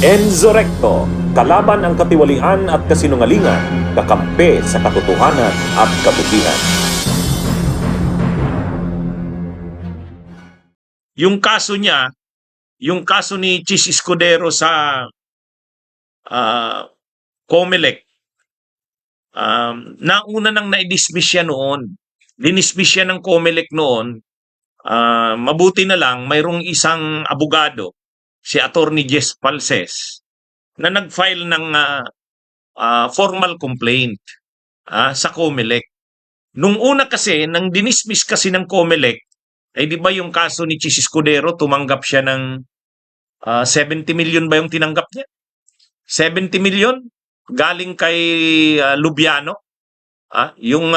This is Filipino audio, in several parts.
Enzo Recto, kalaban ang katiwalian at kasinungalingan, kakampi sa katotohanan at kabutihan. Yung kaso niya, yung kaso ni Chis Escudero sa COMELEC, nauna nang na-dismiss siya noon. Dinismiss siya ng COMELEC noon. Mabuti na lang, mayroong isang abogado, si Attorney Jess Falses, na nag-file ng formal complaint sa COMELEC. Nung una kasi, nang dinismiss kasi ng COMELEC, ay di ba yung kaso ni Chis Escudero, tumanggap siya ng 70 million ba yung tinanggap niya? 70 million galing kay Lubiano, yung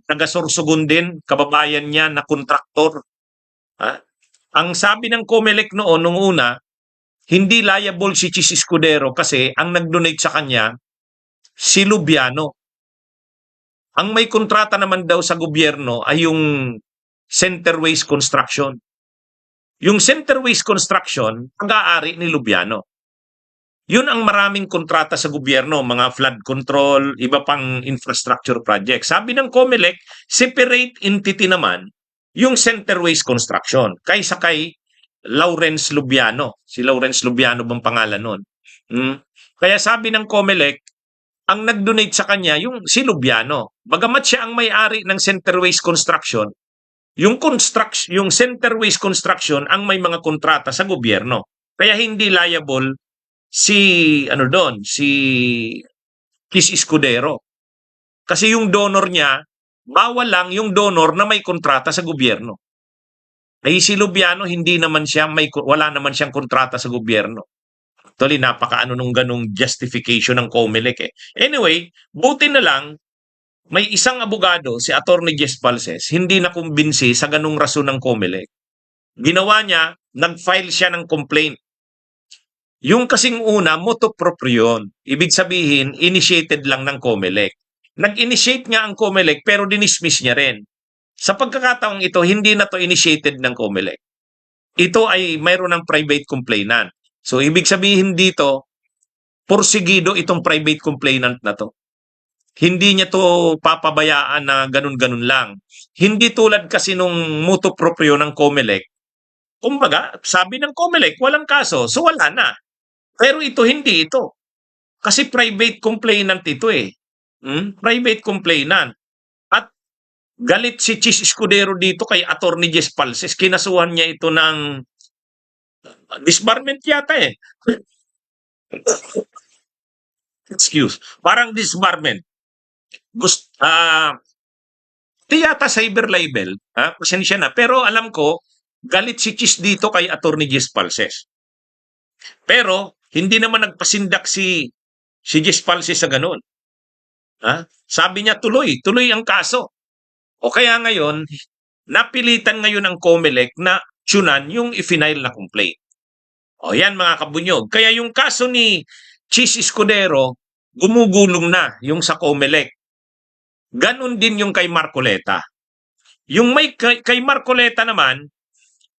taga-Sorsogon din, kababayan niya na kontraktor. Ang sabi ng COMELEC noon, nung una, hindi liable si Chis Escudero kasi ang nag-donate sa kanya, si Lubiano. Ang may kontrata naman daw sa gobyerno ay yung Centerways Construction. Yung Centerways Construction, pag-aari ni Lubiano. Yun ang maraming kontrata sa gobyerno, mga flood control, iba pang infrastructure project. Sabi ng COMELEC, separate entity naman yung Centerways Construction kaysa kay Lawrence Lubiano. Si Lawrence Lubiano bang pangalan nun? Kaya sabi ng COMELEC, ang nag-donate sa kanya yung si Lubiano. Bagamat siya ang may-ari ng Centerways Construction, yung Centerways Construction ang may mga kontrata sa gobyerno. Kaya hindi liable si Chis Escudero. Kasi yung donor niya, bawal lang yung donor na may kontrata sa gobyerno. Ay si Lubiano wala naman siyang kontrata sa gobyerno. Actually, napakaano nung ganung justification ng COMELEC eh. Anyway, buti na lang may isang abogado, si Attorney Jess Falses, hindi nakumbinsi sa ganung rason ng COMELEC. Ginawa niya, nag-file siya ng complaint. Yung kasing una, motu proprio. Ibig sabihin, initiated lang ng COMELEC. Nag-initiate nga ang COMELEC pero dinismiss niya rin. Sa pagkakataong ito, hindi na to initiated ng COMELEC. Ito ay mayroon ng private complainant. So, ibig sabihin dito, porsigido itong private complainant na to. Hindi niya to papabayaan na ganun-ganun lang. Hindi tulad kasi nung motu proprio ng COMELEC. Kumbaga, sabi ng COMELEC, walang kaso, so wala na. Pero ito, hindi ito. Kasi private complainant ito eh. Private complainant. At galit si Chis Escudero dito kay Attorney Jess Falses. Kinasuhan niya ito ng disbarment yata eh. Parang disbarment. Yata cyber libel, pasensya na. Pero alam ko, galit si Chis dito kay Attorney Jess Falses. Pero, hindi naman nagpasindak si Jess Falses sa ganun. Sabi niya, tuloy ang kaso. O kaya ngayon, napilitan ngayon ang COMELEC na tunan yung i-final na complaint. O yan mga kabunyog. Kaya yung kaso ni Chis Escudero, gumugulong na yung sa COMELEC. Ganon din yung kay Marcoleta. Yung kay Marcoleta naman,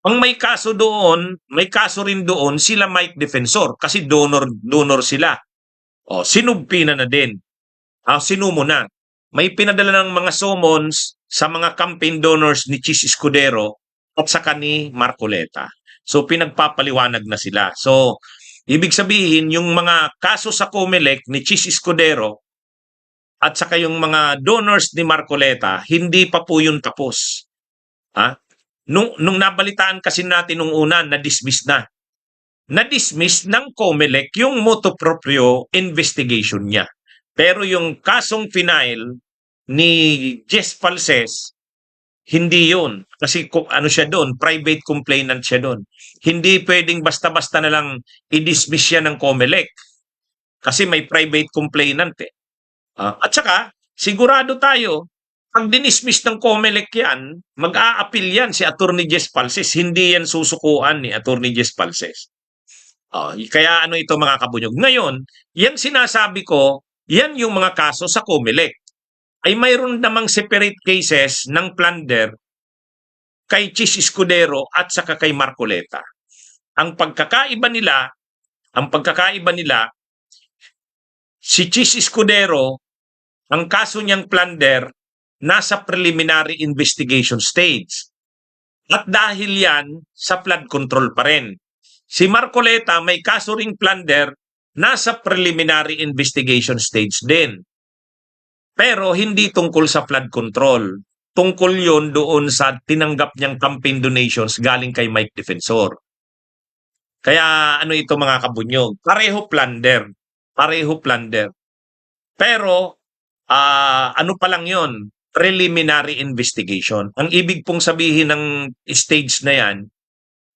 ang may kaso rin doon sila Mike Defensor kasi donor sila. O sinumpi na din. Sinumo na. May pinadala ng mga summons sa mga campaign donors ni Chis Escudero at saka ni Marcoleta. So pinagpapaliwanag na sila. So ibig sabihin yung mga kaso sa COMELEC ni Chis Escudero at saka yung mga donors ni Marcoleta, hindi pa po yun tapos. Nung nabalitaan kasi natin nung una, na-dismiss na. Na-dismiss ng COMELEC yung motu proprio investigation niya. Pero yung kasong final ni Jess Falses, hindi yun. Kasi ano siya doon, private complainant siya doon. Hindi pwedeng basta-basta na lang i-dismiss siya ng COMELEC. Kasi may private complainant eh. At saka, sigurado tayo, pag dinismiss ng COMELEC yan, mag-a-appeal yan si Attorney Jess Falses. Hindi yan susukuan ni Attorney Jess Falses. Kaya ano ito mga kabunyog. Ngayon, yung sinasabi ko, yan yung mga kaso sa COMELEC. Ay mayroon namang separate cases ng plunder kay Chis Escudero at saka kay Marcoleta. Ang pagkakaiba nila, Ang pagkakaiba nila, si Chis Escudero, ang kaso niyang plunder, nasa preliminary investigation stage. At dahil yan, sa flood control pa rin. Si Marcoleta may kaso ring plunder, nasa preliminary investigation stage din. Pero hindi tungkol sa flood control. Tungkol yon doon sa tinanggap niyang campaign donations galing kay Mike Defensor. Kaya ano ito mga kabunyog? Pareho plunder. Pareho plunder. Pero ano pa lang yon? Preliminary investigation. Ang ibig pong sabihin ng stage na yan,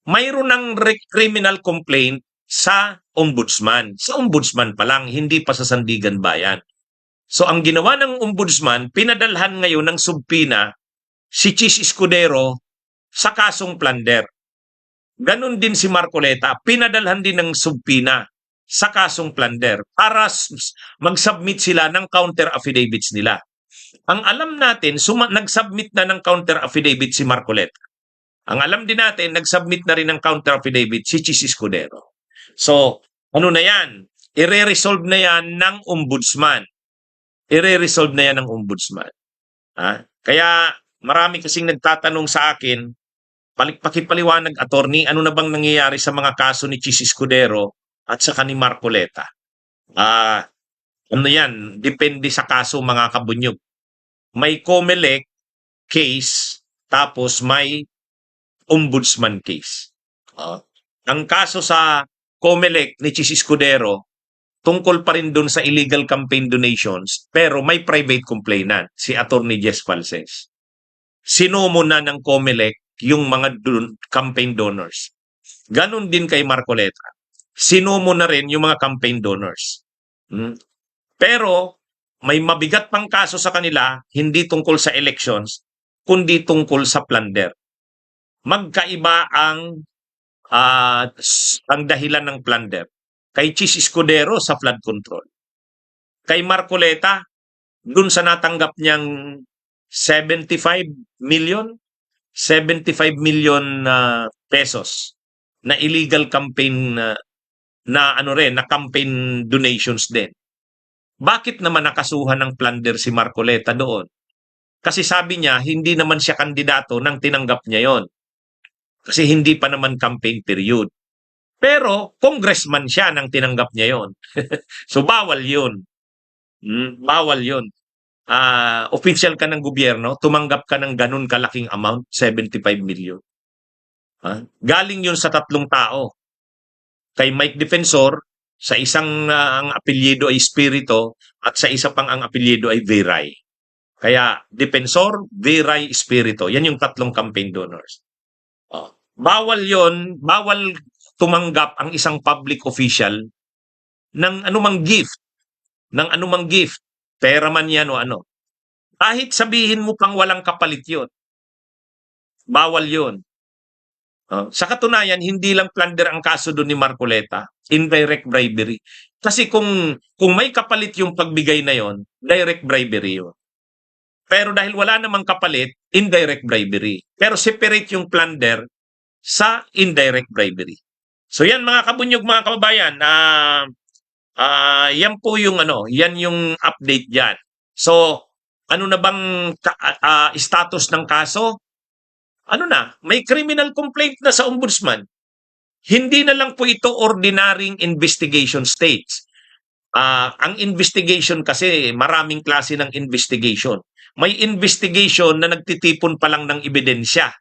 mayroon ng criminal complaint sa ombudsman. Sa ombudsman pa lang, hindi pa sa Sandigan Bayan. So ang ginawa ng ombudsman, pinadalhan ngayon ng subpina si Chis Escudero sa kasong plunder. Ganon din si Marcoleta, pinadalhan din ng subpina sa kasong plunder para mag-submit sila ng counter affidavits nila. Ang alam natin, nag-submit na ng counter affidavit si Marcoleta. Ang alam din natin, nag-submit na rin ng counter affidavit si Chis Escudero. So, ano na yan? I-resolve na yan ng ombudsman. I-resolve na yan ng ombudsman. Kaya marami kasing nagtatanong sa akin, pakipaliwanag, attorney, ano na bang nangyayari sa mga kaso ni Chis Escudero at saka ni Marcoleta? Ano yan? Depende sa kaso mga kabunyog. May COMELEC case, tapos may ombudsman case. Ang kaso sa COMELEC ni Chis Escudero, tungkol pa rin dun sa illegal campaign donations, pero may private complainant, si Attorney Jess Falses. Sinumo na ng COMELEC yung mga campaign donors. Ganon din kay Marcoleta. Sinumo na rin yung mga campaign donors. Pero may mabigat pang kaso sa kanila, hindi tungkol sa elections, kundi tungkol sa plunder. Magkaiba ang dahilan ng plunder. Kay Chis Escudero sa flood control. Kay Marcoleta, dun sa natanggap niyang 75 million pesos na illegal campaign na campaign donations din. Bakit naman nakasuhan ng plunder si Marcoleta doon? Kasi sabi niya, hindi naman siya kandidato nang tinanggap niya yon. Kasi hindi pa naman campaign period. Pero congressman siya nang tinanggap niya yon. So bawal yun. Bawal yun. Official ka ng gobyerno, tumanggap ka ng ganun kalaking amount, 75 million. Galing yun sa tatlong tao. Kay Mike Defensor, sa isang ang apelyido ay Espirito, at sa isa pang ang apelyido ay Viray. Kaya Defensor, Viray, Espirito. Yan yung tatlong campaign donors. Bawal yun, bawal tumanggap ang isang public official ng anumang gift. Pera man yan o ano. Kahit sabihin mo pang walang kapalit yun. Bawal yun. Sa katunayan, hindi lang plunder ang kaso doon ni Marcoleta, indirect bribery. Kasi kung may kapalit yung pagbigay na yon, direct bribery yun. Pero dahil wala namang kapalit, indirect bribery. Pero separate yung plunder sa indirect bribery. So yan mga kabunyog, mga kababayan, yan po yung yan yung update diyan. So ano na bang status ng kaso? May criminal complaint na sa ombudsman. Hindi na lang po ito ordinaryong investigation stage. Ang investigation kasi, maraming klase ng investigation. May investigation na nagtitipon pa lang ng ebidensya.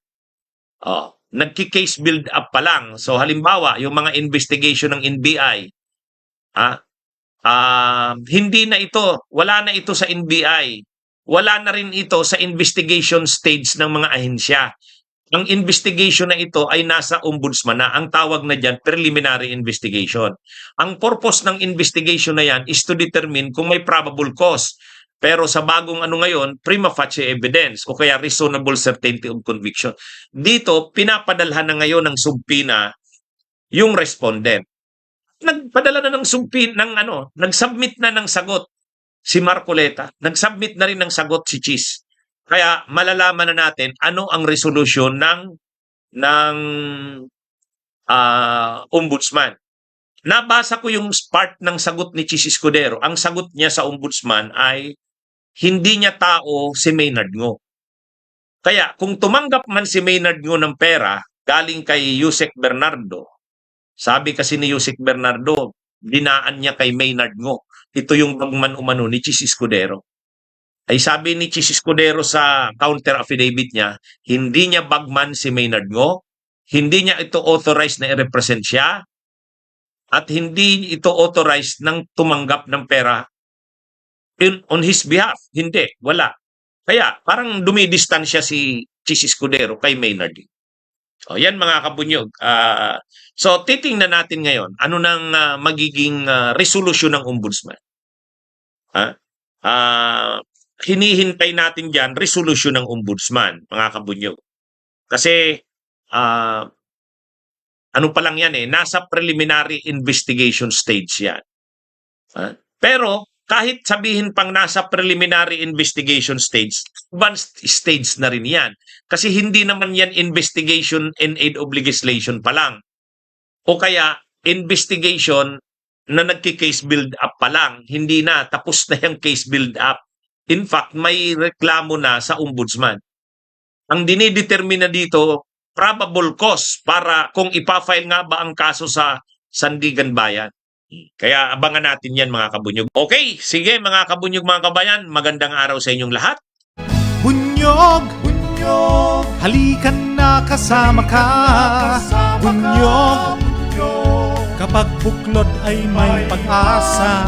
Nagki-case build up pa lang. So halimbawa, yung mga investigation ng NBI, hindi na ito, wala na ito sa NBI. Wala na rin ito sa investigation stage ng mga ahensya. Ang investigation na ito ay nasa ombudsman na. Ang tawag na dyan, preliminary investigation. Ang purpose ng investigation na yan is to determine kung may probable cause. Pero sa bagong ngayon, prima facie evidence o kaya reasonable certainty of conviction. Dito, pinapadalhan na ngayon ng subpina yung respondent. Nagpadala na ng subpina, nag-submit na ng sagot si Marcoleta. Nag-submit na rin ng sagot si Chis. Kaya malalaman na natin ano ang resolusyon ng ombudsman. nabasa ko yung part ng sagot ni Chis Escudero. Ang sagot niya sa ombudsman ay hindi niya tao si Maynard Ngo. Kaya kung tumanggap man si Maynard Ngo ng pera galing kay Yusek Bernardo, sabi kasi ni Yusek Bernardo, dinaan niya kay Maynard Ngo. Ito yung bagman umano ni Chis Escudero. Ay sabi ni Chis Escudero sa counter affidavit niya, hindi niya bagman si Maynard Ngo, hindi niya ito authorized na i-represent siya, at hindi ito authorized ng tumanggap ng pera on his behalf. Hindi, wala. Kaya parang dumidistansya si Chis Escudero kay Maynard. O yan mga kabunyog. So titingnan natin ngayon ano nang magiging resolusyon ng ombudsman. Hinihintay natin diyan resolusyon ng ombudsman, mga kabunyog. Kasi ano pa lang yan nasa preliminary investigation stage yan. Pero kahit sabihin pang nasa preliminary investigation stage, advanced stage na rin yan. Kasi hindi naman yan investigation and aid of legislation pa lang. O kaya investigation na nagki-case build up pa lang. Hindi na, tapos na yung case build up. In fact, may reklamo na sa ombudsman. Ang dinidetermina dito, probable cause para kung ipafile nga ba ang kaso sa Sandigan Bayan. Kaya abangan natin yan mga kabunyog. Okay, sige mga kabunyog mga kabayan, magandang araw sa inyong lahat. Bunyog, bunyog, halikan na kasama ka. Bunyog, kapag buklod ay may pag-asa.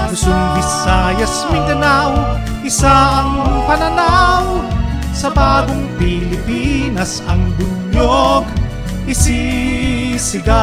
Luzon, Visayas, Mindanao, isa ang pananaw. Sa bagong Pilipinas ang bunyog isisigaw.